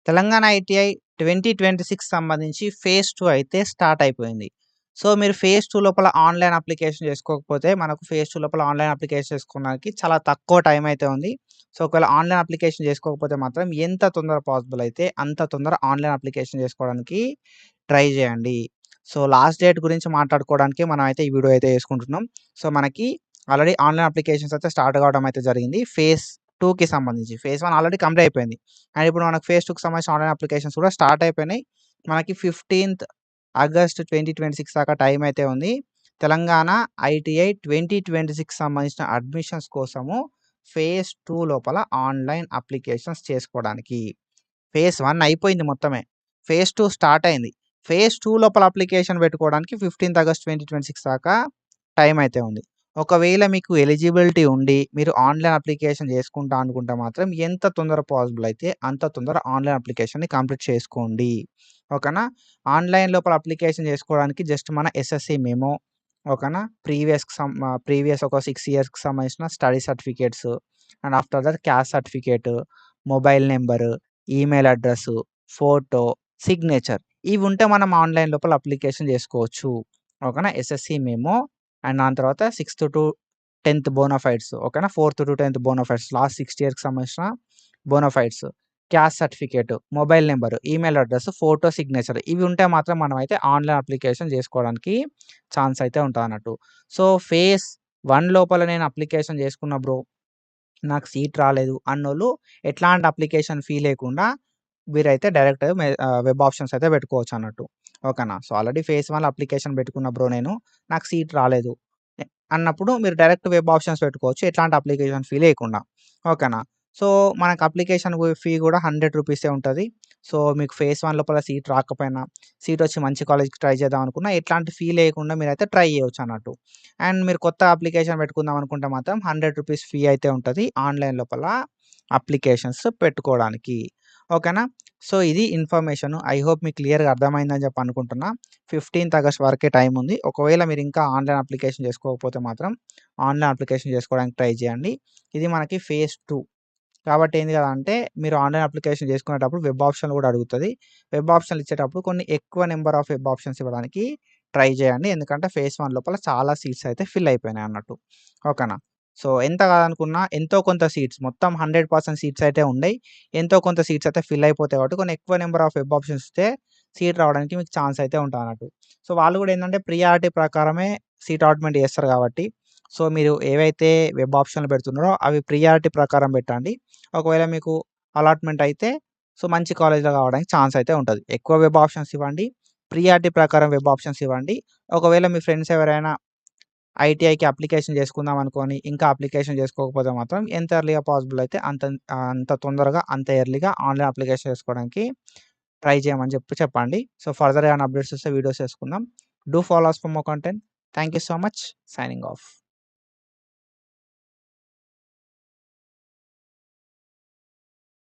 Telangana ITI 2026 సంబంధించి phase 2 అయితే start అయిపోయింది. సో, మీరు ఫేజ్ 2 లోపల ఆన్‌లైన్ అప్లికేషన్ చేసుకోకపోతే, మనకు ఫేజ్ 2 లోపల ఆన్‌లైన్ అప్లికేషన్ చేసుకోవడానికి చాలా తక్కువ టైం అయితే ఉంది. సో, ఒకవేళ ఆన్‌లైన్ అప్లికేషన్ చేసుకోకపోతే మాత్రం ఎంత తొందర పాసిబుల్ అయితే అంత తొందర ఆన్‌లైన్ అప్లికేషన్ చేసుకోవడానికి ట్రై చేయండి. సో, లాస్ట్ డేట్ గురించి మాట్లాడుకోవడానికి మనం అయితే ఈ వీడియో అయితే చేసుకుంటున్నాం. సో, మనకి ఆల్రెడీ ఆన్‌లైన్ అప్లికేషన్స్ అయితే స్టార్ట్ కావడం అయితే జరిగింది. ఫేజ్ 2కి సంబంధించి. ఫేజ్ 1 ఆల్రెడీ కంప్లీట్ అయిపోయింది. అండ్ ఇప్పుడు మనకు ఫేజ్ 2కి సంబంధించిన ఆన్‌లైన్ అప్లికేషన్స్ కూడా స్టార్ట్ అయిపోయినాయి. మనకి 15థ్ ఆగస్ట్ 2026 దాకా టైం అయితే ఉంది. తెలంగాణ ఐటీఐ 2026 సంబంధించిన అడ్మిషన్స్ కోసము ఫేజ్ 2 లోపల ఆన్‌లైన్ అప్లికేషన్స్ చేసుకోవడానికి. ఫేజ్ 1 అయిపోయింది మొత్తమే. ఫేజ్ 2 స్టార్ట్ అయింది. ఫేజ్ 2 లోపల అప్లికేషన్ పెట్టుకోవడానికి 15థ్ ఆగస్ట్ 2026 దాకా టైం అయితే ఉంది. ఒకవేళ మీకు ఎలిజిబిలిటీ ఉండి మీరు ఆన్‌లైన్ అప్లికేషన్ చేసుకుంటా అనుకుంటే మాత్రం ఎంత తొందర పాసిబుల్ అయితే అంత తొందర ఆన్‌లైన్ అప్లికేషన్‌ని కంప్లీట్ చేసుకోండి. ఓకేనా? ఆన్‌లైన్ లోపల అప్లికేషన్ చేసుకోవడానికి జస్ట్ మన ఎస్ఎస్‌సి మెమో ఓకేనా? ప్రీవియస్ ఒక 6 ఇయర్స్‌కి సంబంధించిన study certificates and after that caste certificate, mobile number, email address, photo, signature ఇవి ఉంటే మనం ఆన్‌లైన్ లోపల అప్లికేషన్ చేసుకోవచ్చు. ఓకేనా? ఎస్ఎస్‌సి మెమో అండ్ దాని తర్వాత 6th-10th బోనాఫైడ్స్ ఓకేనా? 4th-10th బోనాఫైడ్స్ లాస్ట్ 6 ఇయర్స్‌కి సంబంధించిన bonafides, caste certificate, mobile number, email address, photo, signature ఇవి ఉంటే మాత్రం మనమైతే ఆన్‌లైన్ అప్లికేషన్ చేసుకోవడానికి ఛాన్స్ అయితే ఉంటదన్నట్టు. సో, ఫేజ్ 1 లోపల నేను అప్లికేషన్ చేసుకున్న బ్రో. నాకు సీట్ రాలేదు అన్నోళ్ళు ఎట్లాంటి అప్లికేషన్ ఫీ లేకుండా మీరైతే డైరెక్ట్ వెబ్ ఆప్షన్స్ అయితే పెట్టుకోవచ్చన్నట్టు. ఓకేనా? సో, ఆల్రెడీ ఫేజ్ 1 అప్లికేషన్ పెట్టుకున్న బ్రో నేను. నాకు సీట్ రాలేదు. అన్నప్పుడు మీరు డైరెక్ట్ వెబ్ ఆప్షన్స్ పెట్టుకోవచ్చు. ఎట్లాంటి అప్లికేషన్ ఫీ లేకుండా. ఓకేనా? సో, మనకు అప్లికేషన్ ఫీ కూడా రూ. 100 ఉంటది. సో, మీకు ఫేజ్ 1 లోపల సీట్ రాకపోయినా, సీట్ వచ్చి మంచి కాలేజ్‌కి ట్రై చేద్దాం అనుకున్నా ఎట్లాంటి ఫీ లేకుండా మీరైతే ట్రై చేయొచ్చన్నట్టు. అండ్ మీరు కొత్త అప్లికేషన్ పెట్టుకుందాం అనుకుంటే మాత్రం రూ. 100 ఫీ అయితే ఉంటది. ఆన్‌లైన్ లోపల అప్లికేషన్స్ పెట్టుకోవడానికి. ఓకేనా? సో, ఇది ఇన్ఫర్మేషన్. ఐ హోప్ మీకు క్లియర్‌గా అర్థమైందని చెప్పి అనుకుంటున్నా. 15థ్ ఆగస్ట్ వరకే టైం ఉంది. ఒకవేళ మీరు ఇంకా ఆన్‌లైన్ అప్లికేషన్ చేసుకోకపోతే మాత్రం ఆన్‌లైన్ అప్లికేషన్ చేసుకోవడానికి ట్రై చేయండి. ఇది మనకి ఫేజ్ 2. కాబట్టి ఏంది కదా అంటే మీరు ఆన్‌లైన్ అప్లికేషన్ చేసుకునేటప్పుడు వెబ్ ఆప్షన్‌లు కూడా అడుగుతది. వెబ్ ఆప్షన్‌లు ఇచ్చేటప్పుడు కొన్ని ఎక్కువ నంబర్ ఆఫ్ వెబ్ ఆప్షన్స్ ఇవ్వడానికి ట్రై చేయండి. ఎందుకంటే ఫేజ్ 1 లోపల చాలా సీట్స్ అయితే ఫిల్ అయిపోయినాయి అన్నట్టు. ఓకేనా? సో, ఎంత కాదనుకున్నా ఎంతో కొంత సీట్స్ మొత్తం 100% సీట్స్ అయితే ఉండయి. ఎంతో కొంత సీట్స్ అయితే ఫిల్ అయిపోతాయి కాబట్టి కొన్ని ఎక్కువ నంబర్ ఆఫ్ వెబ్ ఆప్షన్స్ ఇస్తే సీట్ రావడానికి మీకు ఛాన్స్ అయితే ఉంటదన్నట్టు. సో, వాళ్ళు కూడా ఏందంటే ప్రియారిటీ ప్రకారమే సీట్ అలాట్‌మెంట్ చేస్తారు కాబట్టి సో, మీరు ఏవైతే వెబ్ ఆప్షన్‌లు పెడుతున్నారో అవి ప్రియారిటీ ప్రకారం పెట్టండి. ఒకవేళ మీకు అలాట్‌మెంట్ అయితే సో, మంచి కాలేజ్‌లో రావడానికి ఛాన్స్ అయితే ఉంటది. ఎక్కువ వెబ్ ఆప్షన్స్ ఇవ్వండి. ప్రియారిటీ ప్రకారం వెబ్ ఆప్షన్స్ ఇవ్వండి. ఒకవేళ మీ ఫ్రెండ్స్ ఎవరైనా ఐటీఐకి అప్లికేషన్ చేసుకుందాం అనుకోని ఇంకా అప్లికేషన్ చేసుకోకపోతే మాత్రం ఎంత ఎర్లీగా పాసిబుల్ అయితే అంత తొందరగా, అంత ఎర్లీగా ఆన్‌లైన్ అప్లికేషన్ చేసుకోవడానికి ట్రై చేయమని చెప్పండి. సో, ఫర్దర్‌గా ఏమైనా అప్డేట్స్ వస్తే వీడియోస్ చేసుకుందాం. Do follow us for more content. Thank you so much. Signing of.